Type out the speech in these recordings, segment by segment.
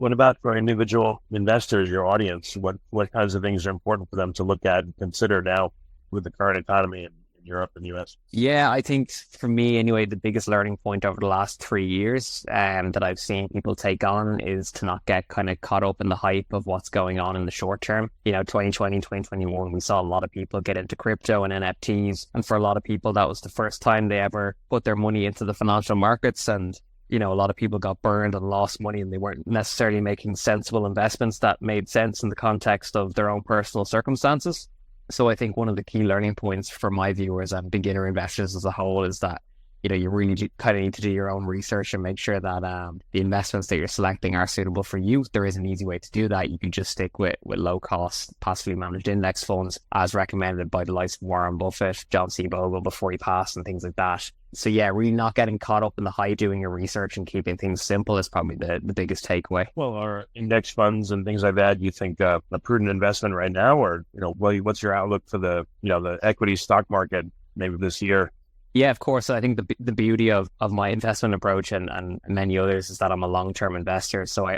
What about for individual investors, your audience? What kinds of things are important for them to look at and consider now with the current economy in Europe and the US? Yeah, I think for me anyway, the biggest learning point over the last 3 years that I've seen people take on is to not get kind of caught up in the hype of what's going on in the short term. 2020, 2021, we saw a lot of people get into crypto and NFTs. And for a lot of people, that was the first time they ever put their money into the financial markets. And a lot of people got burned and lost money, and they weren't necessarily making sensible investments that made sense in the context of their own personal circumstances. So I think one of the key learning points for my viewers and beginner investors as a whole is that, you really kind of need to do your own research and make sure that the investments that you're selecting are suitable for you. There is an easy way to do that. You can just stick with low cost, passively managed index funds as recommended by the likes of Warren Buffett, John C. Bogle before he passed, and things like that. So yeah, really not getting caught up in the hype, doing your research and keeping things simple is probably the biggest takeaway. Well, are index funds and things like that, you think a prudent investment right now, or, what's your outlook for the equity stock market maybe this year? Yeah, of course. I think the beauty of my investment approach and many others is that I'm a long-term investor. So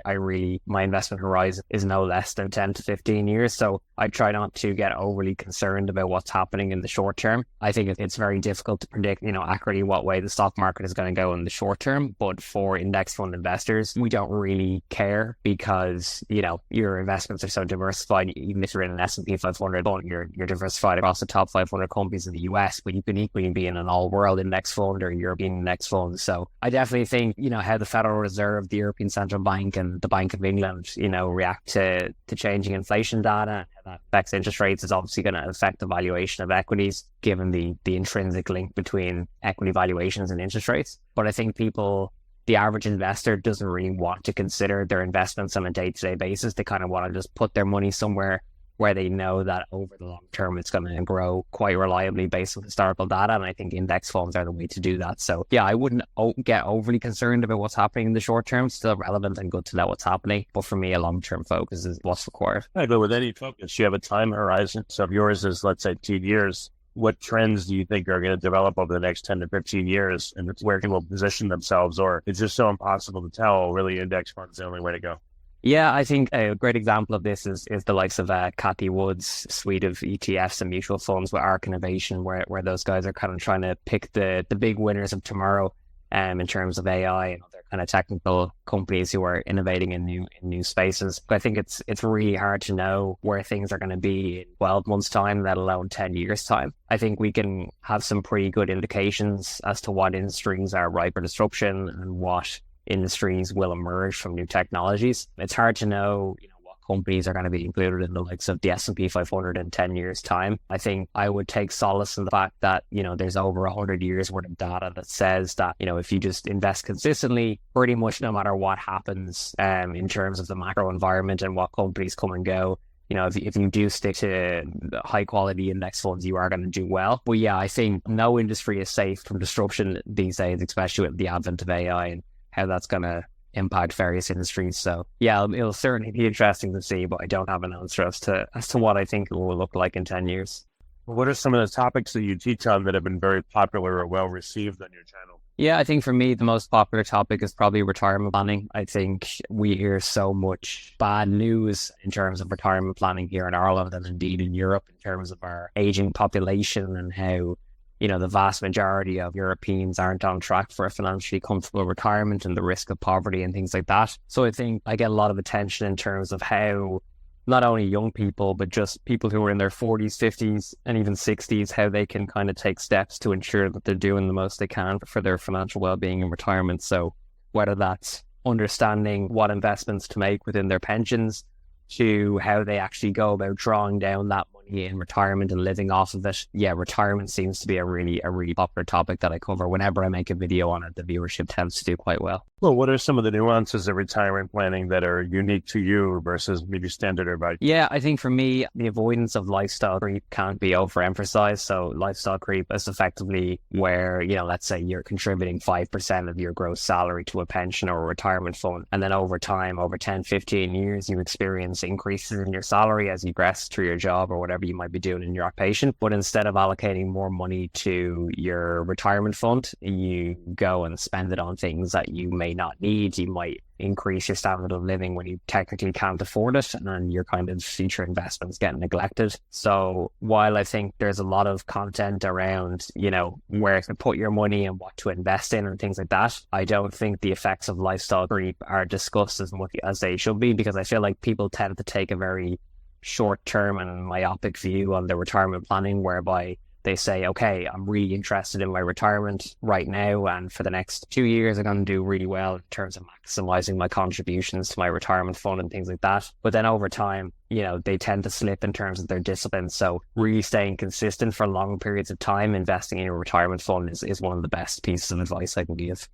my investment horizon is no less than 10 to 15 years. So I try not to get overly concerned about what's happening in the short term. I think it's very difficult to predict, accurately what way the stock market is going to go in the short term. But for index fund investors, we don't really care because, your investments are so diversified. Even if you're in an S&P 500 fund, you're diversified across the top 500 companies in the US, but you can equally be in an all-world index fund or European index fund. So I definitely think, how the Federal Reserve, the European Central Bank and the Bank of England, react to changing inflation data, how that affects interest rates is obviously going to affect the valuation of equities, given the intrinsic link between equity valuations and interest rates. But I think the average investor doesn't really want to consider their investments on a day-to-day basis. They kind of want to just put their money somewhere where they know that over the long term it's going to grow quite reliably based on historical data. And I think index funds are the way to do that. So yeah, I wouldn't get overly concerned about what's happening in the short term. Still relevant and good to know what's happening. But for me, a long-term focus is what's required. Right, but with any focus, you have a time horizon. So if yours is, let's say, 10 years, what trends do you think are going to develop over the next 10 to 15 years? And where people will position themselves? Or it's just so impossible to tell, really index funds the only way to go? Yeah, I think a great example of this is the likes of Cathie Wood's suite of ETFs and mutual funds with ARK Innovation, where those guys are kind of trying to pick the big winners of tomorrow in terms of AI and other kind of technical companies who are innovating in new spaces. But I think it's really hard to know where things are going to be in 12 months' time, let alone 10 years' time. I think we can have some pretty good indications as to what industries are ripe for disruption and what industries will emerge from new technologies. It's hard to know, what companies are going to be included in the likes of the S&P 500 in 10 years' time. I think I would take solace in the fact that, there's over 100 years worth of data that says that, if you just invest consistently, pretty much no matter what happens in terms of the macro environment and what companies come and go, if you do stick to high quality index funds, you are going to do well. But yeah, I think no industry is safe from disruption these days, especially with the advent of AI and how that's going to impact various industries. So yeah, it'll certainly be interesting to see, but I don't have an answer as to what I think it will look like in 10 years. What are some of the topics that you teach on that have been very popular or well received on your channel? Yeah, I think for me, the most popular topic is probably retirement planning. I think we hear so much bad news in terms of retirement planning here in Ireland and indeed in Europe in terms of our aging population and how the vast majority of Europeans aren't on track for a financially comfortable retirement and the risk of poverty and things like that. So I think I get a lot of attention in terms of how not only young people, but just people who are in their 40s, 50s, and even 60s, how they can kind of take steps to ensure that they're doing the most they can for their financial well-being in retirement. So whether that's understanding what investments to make within their pensions, to how they actually go about drawing down that money in retirement and living off of it. Yeah, retirement seems to be a really popular topic that I cover. Whenever I make a video on it, the viewership tends to do quite well. Well, what are some of the nuances of retirement planning that are unique to you versus maybe standard advice? Yeah, I think for me, the avoidance of lifestyle creep can't be overemphasized. So lifestyle creep is effectively where, let's say you're contributing 5% of your gross salary to a pension or a retirement fund. And then over time, over 10, 15 years, you experience increases in your salary as you progress through your job or whatever you might be doing in your occupation. But instead of allocating more money to your retirement fund, you go and spend it on things that you may may not need. You might increase your standard of living when you technically can't afford it, and then your kind of future investments get neglected. So while I think there's a lot of content around, where to put your money and what to invest in and things like that, I don't think the effects of lifestyle creep are discussed as much as they should be, because I feel like people tend to take a very short-term and myopic view on their retirement planning, whereby they say, okay, I'm really interested in my retirement right now, and for the next 2 years, I'm going to do really well in terms of maximizing my contributions to my retirement fund and things like that. But then over time, they tend to slip in terms of their discipline. So really staying consistent for long periods of time, investing in your retirement fund is one of the best pieces of advice I can give.